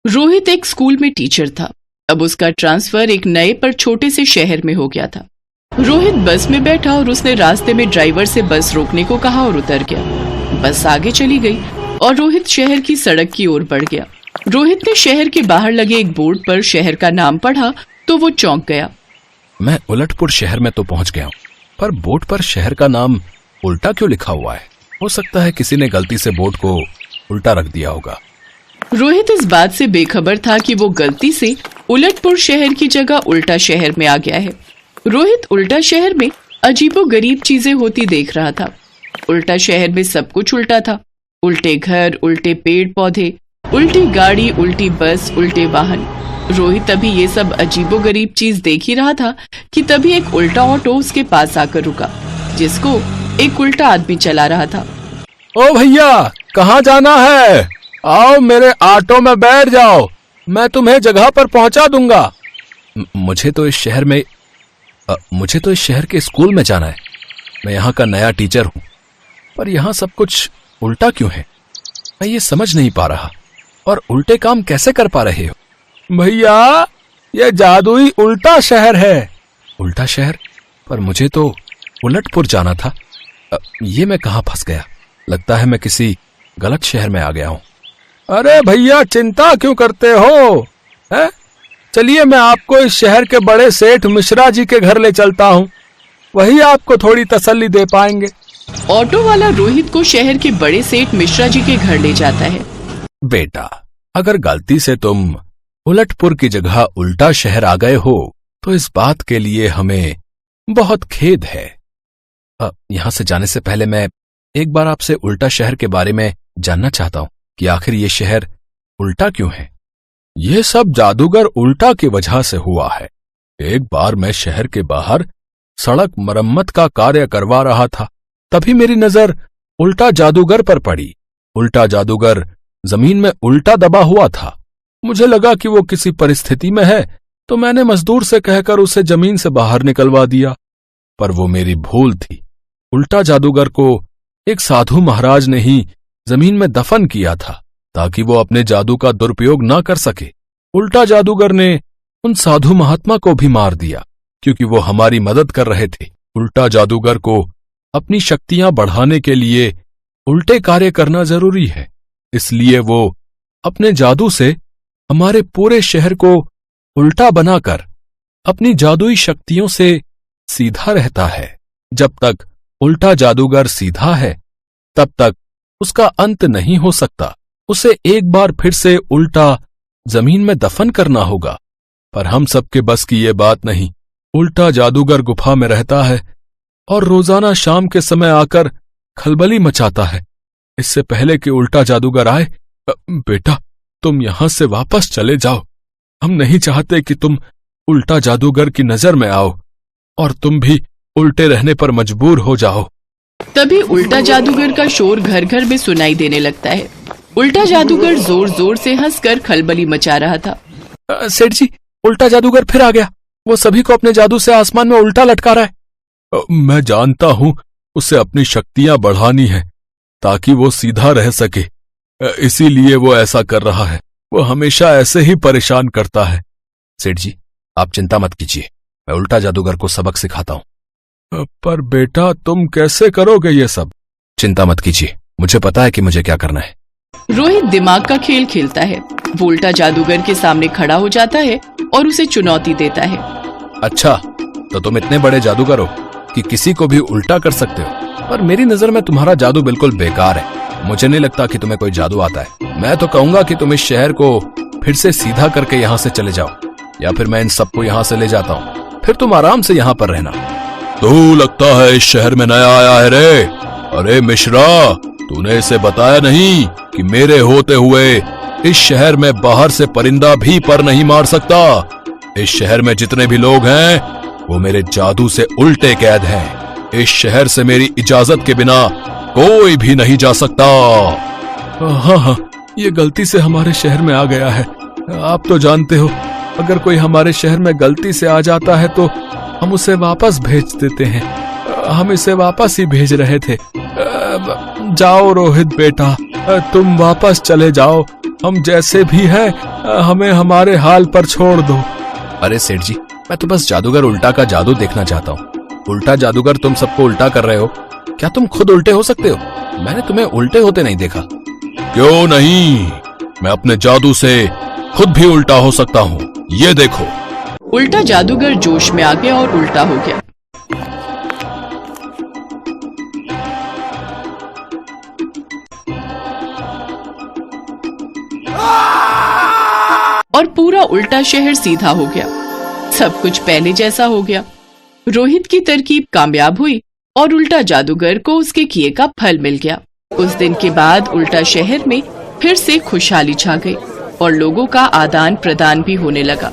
रोहित एक स्कूल में टीचर था। अब उसका ट्रांसफर एक नए पर छोटे से शहर में हो गया था। रोहित बस में बैठा और उसने रास्ते में ड्राइवर से बस रोकने को कहा और उतर गया। बस आगे चली गई और रोहित शहर की सड़क की ओर बढ़ गया। रोहित ने शहर के बाहर लगे एक बोर्ड पर शहर का नाम पढ़ा तो वो चौंक गया। मैं उलटपुर शहर में तो पहुंच गया हूँ, पर बोर्ड पर शहर का नाम उल्टा क्यों लिखा हुआ है? हो सकता है किसी ने गलती से बोर्ड को उल्टा रख दिया होगा। रोहित इस बात से बेखबर था कि वो गलती से उलटपुर शहर की जगह उल्टा शहर में आ गया है। रोहित उल्टा शहर में अजीबोगरीब चीजें होती देख रहा था। उल्टा शहर में सब कुछ उल्टा था। उल्टे घर, उल्टे पेड़ पौधे, उल्टी गाड़ी, उल्टी बस, उल्टे वाहन। रोहित अभी ये सब अजीबोगरीब चीज देख ही रहा था कि तभी एक उल्टा ऑटो उसके पास आकर रुका, जिसको एक उल्टा आदमी चला रहा था। ओ भैया, कहाँ जाना है? आओ मेरे ऑटो में बैठ जाओ, मैं तुम्हें जगह पर पहुंचा दूंगा। मुझे तो इस शहर के स्कूल में जाना है। मैं यहाँ का नया टीचर हूँ, पर यहाँ सब कुछ उल्टा क्यों है? मैं ये समझ नहीं पा रहा। और उल्टे काम कैसे कर पा रहे हो? भैया, ये जादुई उल्टा शहर है। उल्टा शहर? पर मुझे तो उलटपुर जाना था। ये मैं कहाँ फंस गया? लगता है मैं किसी गलत शहर में आ गया हूँ। अरे भैया, चिंता क्यों करते हो? है? चलिए मैं आपको इस शहर के बड़े सेठ मिश्रा जी के घर ले चलता हूँ, वही आपको थोड़ी तसल्ली दे पाएंगे। ऑटो वाला रोहित को शहर के बड़े सेठ मिश्रा जी के घर ले जाता है। बेटा, अगर गलती से तुम उलटपुर की जगह उल्टा शहर आ गए हो तो इस बात के लिए हमें बहुत खेद है। यहाँ से जाने से पहले मैं एक बार आपसे उल्टा शहर के बारे में जानना चाहता हूँ कि आखिर ये शहर उल्टा क्यों है? ये सब जादूगर उल्टा की वजह से हुआ है। एक बार मैं शहर के बाहर सड़क मरम्मत का कार्य करवा रहा था, तभी मेरी नजर उल्टा जादूगर पर पड़ी। उल्टा जादूगर जमीन में उल्टा दबा हुआ था। मुझे लगा कि वो किसी परिस्थिति में है, तो मैंने मजदूर से कहकर उसे जमीन से बाहर निकलवा दिया, पर वो मेरी भूल थी। उल्टा जादूगर को एक साधु महाराज ने ही जमीन में दफन किया था ताकि वो अपने जादू का दुरुपयोग ना कर सके। उल्टा जादूगर ने उन साधु महात्मा को भी मार दिया क्योंकि वो हमारी मदद कर रहे थे। उल्टा जादूगर को अपनी शक्तियां बढ़ाने के लिए उल्टे कार्य करना जरूरी है, इसलिए वो अपने जादू से हमारे पूरे शहर को उल्टा बनाकर अपनी जादुई शक्तियों से सीधा रहता है। जब तक उल्टा जादूगर सीधा है, तब तक उसका अंत नहीं हो सकता। उसे एक बार फिर से उल्टा जमीन में दफन करना होगा, पर हम सबके बस की ये बात नहीं। उल्टा जादूगर गुफा में रहता है और रोजाना शाम के समय आकर खलबली मचाता है। इससे पहले कि उल्टा जादूगर आए, बेटा तुम यहां से वापस चले जाओ। हम नहीं चाहते कि तुम उल्टा जादूगर की नजर में आओ और तुम भी उल्टे रहने पर मजबूर हो जाओ। तभी उल्टा जादूगर का शोर घर घर में सुनाई देने लगता है। उल्टा जादूगर जोर जोर से हंसकर खलबली मचा रहा था। सेठ जी, उल्टा जादूगर फिर आ गया। वो सभी को अपने जादू से आसमान में उल्टा लटका रहा है। मैं जानता हूं, उसे अपनी शक्तियां बढ़ानी है ताकि वो सीधा रह सके, इसीलिए वो ऐसा कर रहा है। वो हमेशा ऐसे ही परेशान करता है। सेठ जी, आप चिंता मत कीजिए, मैं उल्टा जादूगर को सबक सिखाता हूं। पर बेटा, तुम कैसे करोगे ये सब? चिंता मत कीजिए, मुझे पता है कि मुझे क्या करना है। रोहित दिमाग का खेल खेलता है। वो उल्टा जादूगर के सामने खड़ा हो जाता है और उसे चुनौती देता है। अच्छा, तो तुम इतने बड़े जादूगर हो कि किसी को भी उल्टा कर सकते हो, पर मेरी नजर में तुम्हारा जादू बिल्कुल बेकार है। मुझे नहीं लगता कि तुम्हें कोई जादू आता है। मैं तो कहूंगा कि तुम इस शहर को फिर से सीधा करके यहाँ से चले जाओ, या फिर मैं इन सबको यहाँ से ले जाता हूँ, फिर तुम आराम से यहाँ पर रहना। तू लगता है इस शहर में नया आया है रे। अरे मिश्रा, तूने इसे बताया नहीं कि मेरे होते हुए इस शहर में बाहर से परिंदा भी पर नहीं मार सकता। इस शहर में जितने भी लोग हैं वो मेरे जादू से उल्टे कैद हैं। इस शहर से मेरी इजाजत के बिना कोई भी नहीं जा सकता। हाँ, ये गलती से हमारे शहर में आ गया है। आप तो जानते हो, अगर कोई हमारे शहर में गलती से आ जाता है तो हम उसे वापस भेज देते हैं। हम इसे वापस ही भेज रहे थे। जाओ रोहित बेटा, तुम वापस चले जाओ। हम जैसे भी हैं, हमें हमारे हाल पर छोड़ दो। अरे सेठ जी, मैं तो बस जादूगर उल्टा का जादू देखना चाहता हूँ। उल्टा जादूगर, तुम सबको उल्टा कर रहे हो। क्या तुम खुद उल्टे हो सकते हो? मैंने तुम्हें उल्टे होते नहीं देखा। क्यों नहीं, मैं अपने जादू से खुद भी उल्टा हो सकता हूँ, ये देखो। उल्टा जादूगर जोश में आ गया और उल्टा हो गया। और पूरा उल्टा शहर सीधा हो गया। सब कुछ पहले जैसा हो गया। रोहित की तरकीब कामयाब हुई और उल्टा जादूगर को उसके किए का फल मिल गया। उस दिन के बाद उल्टा शहर में फिर से खुशहाली छा गई और लोगों का आदान प्रदान भी होने लगा।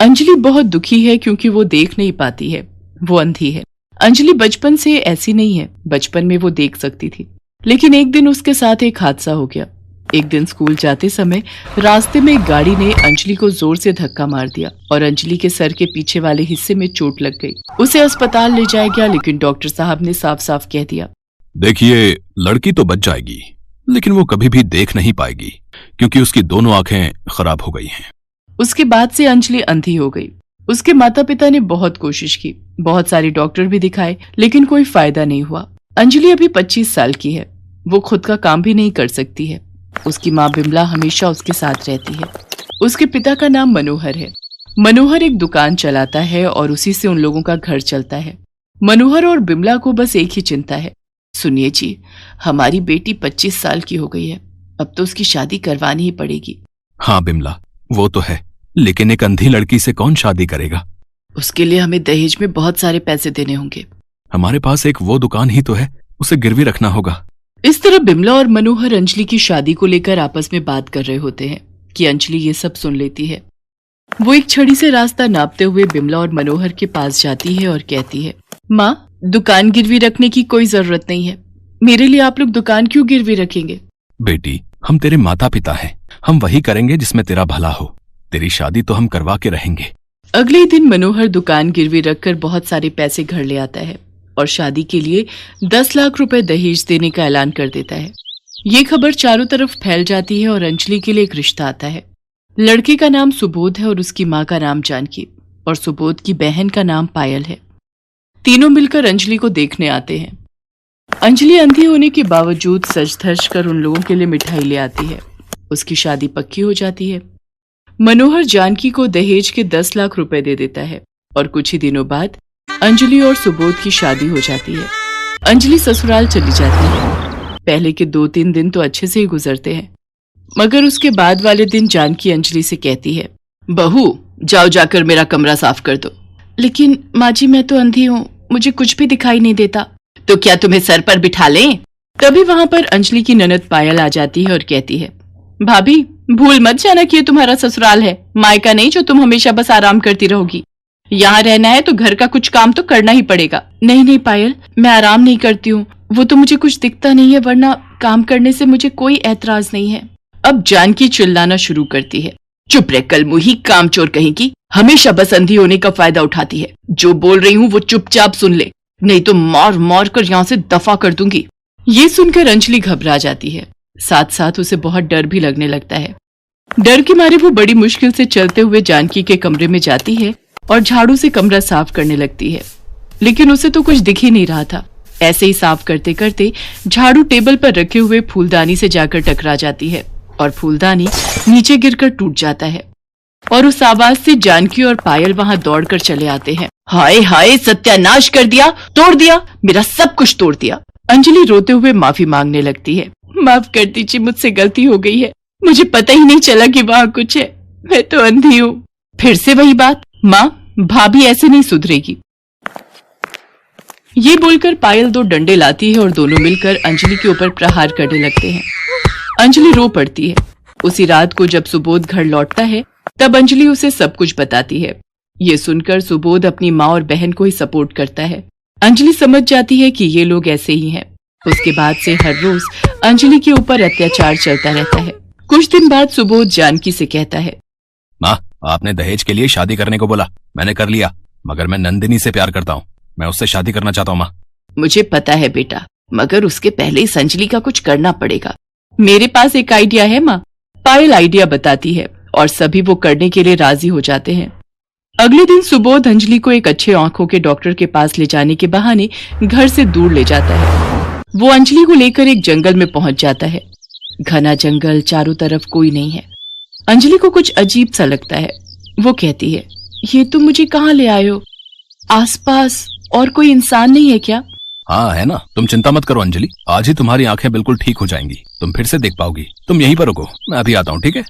अंजलि बहुत दुखी है क्योंकि वो देख नहीं पाती है, वो अंधी है। अंजलि बचपन से ऐसी नहीं है, बचपन में वो देख सकती थी, लेकिन एक दिन उसके साथ एक हादसा हो गया। एक दिन स्कूल जाते समय रास्ते में एक गाड़ी ने अंजलि को जोर से धक्का मार दिया और अंजलि के सर के पीछे वाले हिस्से में चोट लग गई। उसे अस्पताल ले जाया गया, लेकिन डॉक्टर साहब ने साफ साफ कह दिया, देखिए, लड़की तो बच जाएगी, लेकिन वो कभी भी देख नहीं पाएगी क्योंकि उसकी दोनों आंखें खराब हो गई हैं। उसके बाद से अंजलि अंधी हो गई। उसके माता पिता ने बहुत कोशिश की, बहुत सारे डॉक्टर भी दिखाए, लेकिन कोई फायदा नहीं हुआ। अंजलि अभी 25 साल की है, वो खुद का काम भी नहीं कर सकती है। उसकी माँ बिमला हमेशा उसके साथ रहती है। उसके पिता का नाम मनोहर है। मनोहर एक दुकान चलाता है और उसी से उन लोगों का घर चलता है। मनोहर और बिमला को बस एक ही चिंता है, सुनिए जी, हमारी बेटी 25 साल की हो गई है, अब तो उसकी शादी करवानी ही पड़ेगी। हाँ बिमला, वो तो है, लेकिन एक अंधी लड़की से कौन शादी करेगा? उसके लिए हमें दहेज में बहुत सारे पैसे देने होंगे। हमारे पास एक वो दुकान ही तो है, उसे गिरवी रखना होगा। इस तरह बिमला और मनोहर अंजलि की शादी को लेकर आपस में बात कर रहे होते हैं कि अंजलि ये सब सुन लेती है। वो एक छड़ी से रास्ता नापते हुए बिमला और मनोहर के पास जाती है और कहती है, माँ, दुकान गिरवी रखने की कोई जरूरत नहीं है, मेरे लिए आप लोग दुकान क्यों गिरवी रखेंगे? बेटी, हम तेरे माता पिता हैं, हम वही करेंगे जिसमें तेरा भला हो। तेरी शादी तो हम करवा के रहेंगे। अगले दिन मनोहर दुकान गिरवी रखकर बहुत सारे पैसे घर ले आता है और शादी के लिए 10 लाख रुपए दहेज देने का ऐलान कर देता है। ये खबर चारों तरफ फैल जाती है और अंजलि के लिए एक रिश्ता आता है। लड़के का नाम सुबोध है और उसकी माँ का नाम जानकी और सुबोध की बहन का नाम पायल है। तीनों मिलकर अंजलि को देखने आते हैं। अंजलि अंधी होने के बावजूद सज धज कर उन लोगों के लिए मिठाई ले आती है। उसकी शादी पक्की हो जाती है। मनोहर जानकी को दहेज के 10 लाख रुपए दे देता है और कुछ ही दिनों बाद अंजलि और सुबोध की शादी हो जाती है। अंजलि ससुराल चली जाती है। पहले के 2-3 दिन तो अच्छे से ही गुजरते हैं, मगर उसके बाद वाले दिन जानकी अंजलि से कहती है, बहू, जाओ जाकर मेरा कमरा साफ कर दो। लेकिन माँ जी, मैं तो अंधी हूँ, मुझे कुछ भी दिखाई नहीं देता। तो क्या तुम्हें सर पर बिठा लें? तभी वहां पर अंजलि की ननद पायल आ जाती है और कहती है, भाभी, भूल मत जाना कि ये तुम्हारा ससुराल है, मायका नहीं जो तुम हमेशा बस आराम करती रहोगी। यहाँ रहना है तो घर का कुछ काम तो करना ही पड़ेगा। नहीं नहीं पायल, मैं आराम नहीं करती हूँ, वो तो मुझे कुछ दिखता नहीं है, वरना काम करने से मुझे कोई ऐतराज नहीं है। अब जानकी चिल्लाना शुरू करती है, चुप रह कलमुही, कामचोर कहेगी, हमेशा बस अंधी होने का फायदा उठाती है। जो बोल रही हूँ वो चुपचाप सुन ले, नहीं तो मार मार कर यहाँ से दफा कर दूंगी। ये सुनकर अंजलि घबरा जाती है, साथ साथ उसे बहुत डर भी लगने लगता है। डर के मारे वो बड़ी मुश्किल से चलते हुए जानकी के कमरे में जाती है और झाड़ू से कमरा साफ करने लगती है, लेकिन उसे तो कुछ दिख ही नहीं रहा था। ऐसे ही साफ करते करते झाड़ू टेबल पर रखे हुए फूलदानी से जाकर टकरा जाती है और फूलदानी नीचे गिरकर टूट जाता है और उस आवाज से जानकी और पायल वहां दौड़कर चले आते हैं। हाय हाय, सत्यानाश कर दिया, तोड़ दिया, मेरा सब कुछ तोड़ दिया। अंजलि रोते हुए माफी मांगने लगती है, माफ कर दीजिए, मुझसे गलती हो गई है, मुझे पता ही नहीं चला कि वहाँ कुछ है, मैं तो अंधी हूँ। फिर से वही बात, माँ, भाभी ऐसे नहीं सुधरेगी। ये बोलकर पायल 2 डंडे लाती है और दोनों मिलकर अंजलि के ऊपर प्रहार करने लगते हैं। अंजलि रो पड़ती है। उसी रात को जब सुबोध घर लौटता है तब अंजलि उसे सब कुछ बताती है। ये सुनकर सुबोध अपनी माँ और बहन को ही सपोर्ट करता है। अंजलि समझ जाती है कि ये लोग ऐसे ही हैं। उसके बाद से हर रोज अंजलि के ऊपर अत्याचार चलता रहता है। कुछ दिन बाद सुबोध जानकी से कहता है, माँ, आपने दहेज के लिए शादी करने को बोला, मैंने कर लिया, मगर मैं नंदिनी से प्यार करता हूँ, मैं उससे शादी करना चाहता हूँ। माँ, मुझे पता है बेटा, मगर उसके पहले इस अंजलि का कुछ करना पड़ेगा। मेरे पास एक आइडिया है माँ। पायल आइडिया बताती है और सभी वो करने के लिए राजी हो जाते हैं। अगले दिन सुबोध अंजलि को एक अच्छे आंखों के डॉक्टर के पास ले जाने के बहाने घर से दूर ले जाता है। वो अंजलि को लेकर एक जंगल में पहुंच जाता है। घना जंगल, चारों तरफ कोई नहीं है। अंजलि को कुछ अजीब सा लगता है। वो कहती है, ये तुम मुझे कहाँ ले आए हो? आसपास और कोई इंसान नहीं है क्या? हाँ है ना, तुम चिंता मत करो अंजलि, आज ही तुम्हारी आंखें बिल्कुल ठीक हो जाएंगी, तुम फिर से देख पाओगी। तुम यहीं पर रुको, मैं अभी आता हूँ, ठीक है?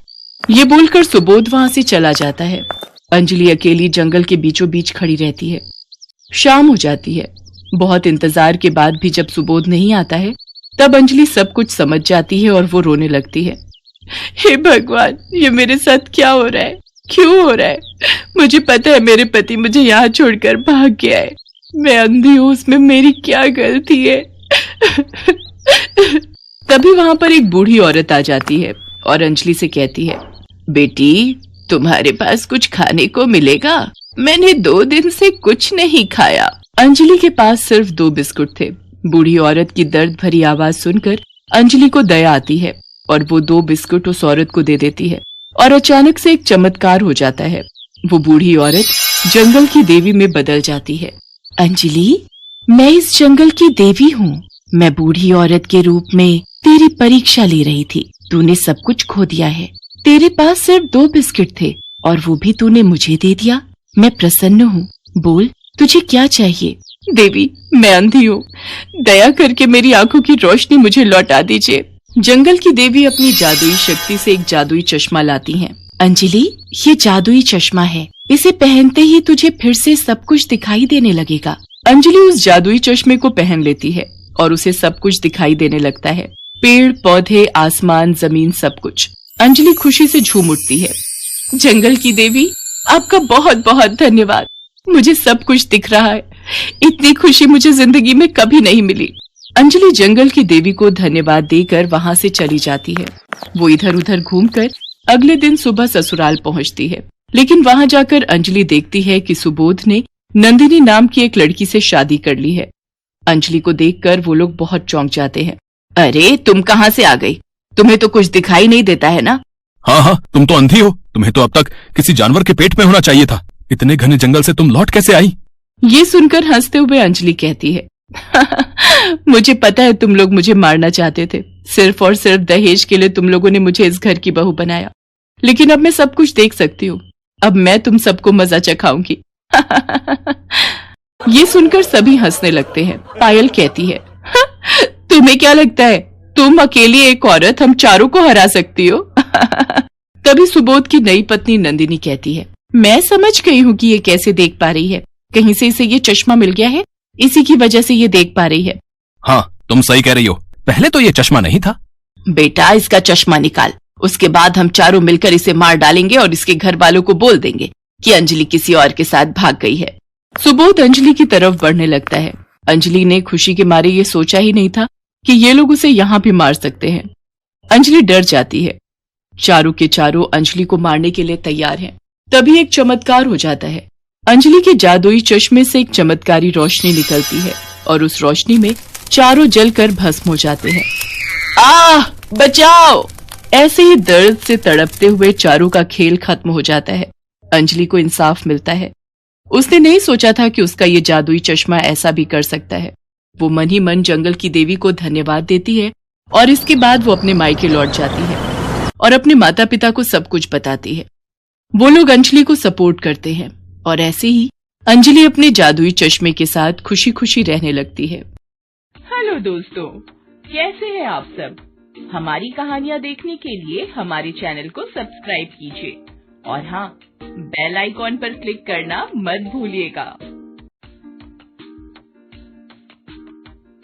ये बोलकर सुबोध वहां से चला जाता है। अंजलि अकेली जंगल के बीचों बीच खड़ी रहती है। शाम हो जाती है। बहुत इंतजार के बाद भी जब सुबोध नहीं आता है, तब अंजलि सब कुछ समझ जाती है और वो रोने लगती है। हे भगवान, ये मेरे साथ क्या हो रहा है? क्यों हो रहा है? मुझे पता है मेरे पति मुझे यहाँ छोड़कर भाग गया है। मैं अंधी हूँ, उसमें मेरी क्या गलती है? तभी वहां पर एक बूढ़ी औरत आ जाती है और अंजलि से कहती है, बेटी, तुम्हारे पास कुछ खाने को मिलेगा? मैंने 2 दिन से कुछ नहीं खाया। अंजलि के पास सिर्फ 2 बिस्कुट थे। बूढ़ी औरत की दर्द भरी आवाज सुनकर अंजलि को दया आती है और वो 2 बिस्कुट उस औरत को दे देती है और अचानक से एक चमत्कार हो जाता है। वो बूढ़ी औरत जंगल की देवी में बदल जाती है। अंजलि, मैं इस जंगल की देवी हूँ। मैं बूढ़ी औरत के रूप में तेरी परीक्षा ले रही थी। तूने सब कुछ खो दिया है। तेरे पास सिर्फ 2 बिस्किट थे और वो भी तूने मुझे दे दिया। मैं प्रसन्न हूँ। बोल, तुझे क्या चाहिए? देवी, मैं अंधी हूँ। दया करके मेरी आंखों की रोशनी मुझे लौटा दीजिए। जंगल की देवी अपनी जादुई शक्ति से एक जादुई चश्मा लाती हैं। अंजलि, ये जादुई चश्मा है। इसे पहनते ही तुझे फिर से सब कुछ दिखाई देने लगेगा। अंजलि उस जादुई चश्मे को पहन लेती है और उसे सब कुछ दिखाई देने लगता है। पेड़, पौधे, आसमान, जमीन, सब कुछ। अंजलि खुशी से झूम उठती है। जंगल की देवी, आपका बहुत बहुत धन्यवाद। मुझे सब कुछ दिख रहा है। इतनी खुशी मुझे जिंदगी में कभी नहीं मिली। अंजलि जंगल की देवी को धन्यवाद देकर वहां से चली जाती है। वो इधर उधर घूमकर अगले दिन सुबह ससुराल पहुंचती है, लेकिन वहां जाकर अंजलि देखती है कि सुबोध ने नंदिनी नाम की एक लड़की से शादी कर ली है। अंजलि को देखकर वो लोग बहुत चौंक जाते हैं। अरे, तुम कहाँ से आ गई? तुम्हें तो कुछ दिखाई नहीं देता है ना? हाँ हाँ, तुम तो अंधी हो। तुम्हें तो अब तक किसी जानवर के पेट में होना चाहिए था। इतने घने जंगल से तुम लौट कैसे आई? ये सुनकर हंसते हुए अंजलि कहती है, मुझे पता है तुम लोग मुझे मारना चाहते थे। सिर्फ और सिर्फ दहेज के लिए तुम लोगों ने मुझे इस घर की बहू बनाया, लेकिन अब मैं सब कुछ देख सकती हूँ। अब मैं तुम सबको मजा चखाऊंगी। ये सुनकर सभी हंसने लगते हैं। पायल कहती है, तुम्हें क्या लगता है तुम अकेली एक औरत हम चारों को हरा सकती हो? तभी सुबोध की नई पत्नी नंदिनी कहती है, मैं समझ गई हूँ कि ये कैसे देख पा रही है। कहीं से इसे ये चश्मा मिल गया है, इसी की वजह से ये देख पा रही है। हाँ, तुम सही कह रही हो। पहले तो ये चश्मा नहीं था। बेटा, इसका चश्मा निकाल। उसके बाद हम चारों मिलकर इसे मार डालेंगे और इसके घर वालों को बोल देंगे कि अंजलि किसी और के साथ भाग गई है। सुबोध अंजलि की तरफ बढ़ने लगता है। अंजलि ने खुशी के मारे ये सोचा ही नहीं था कि ये लोग उसे यहाँ भी मार सकते हैं। अंजलि डर जाती है। चारों के चारों अंजलि को मारने के लिए तैयार हैं। तभी एक चमत्कार हो जाता है। अंजलि के जादुई चश्मे से एक चमत्कारी रोशनी निकलती है और उस रोशनी में चारों जलकर भस्म हो जाते हैं। आह, बचाओ! ऐसे ही दर्द से तड़पते हुए चारों का खेल खत्म हो जाता है। अंजलि को इंसाफ मिलता है। उसने नहीं सोचा था कि उसका ये जादुई चश्मा ऐसा भी कर सकता है। वो मन ही मन जंगल की देवी को धन्यवाद देती है और इसके बाद वो अपने मायके लौट जाती है और अपने माता पिता को सब कुछ बताती है। वो लोग अंजलि को सपोर्ट करते हैं और ऐसे ही अंजलि अपने जादुई चश्मे के साथ खुशी खुशी रहने लगती है। हेलो दोस्तों, कैसे हैं आप सब? हमारी कहानियाँ देखने के लिए हमारे चैनल को सब्सक्राइब कीजिए और हाँ, बेल आइकॉन पर क्लिक करना मत भूलिएगा।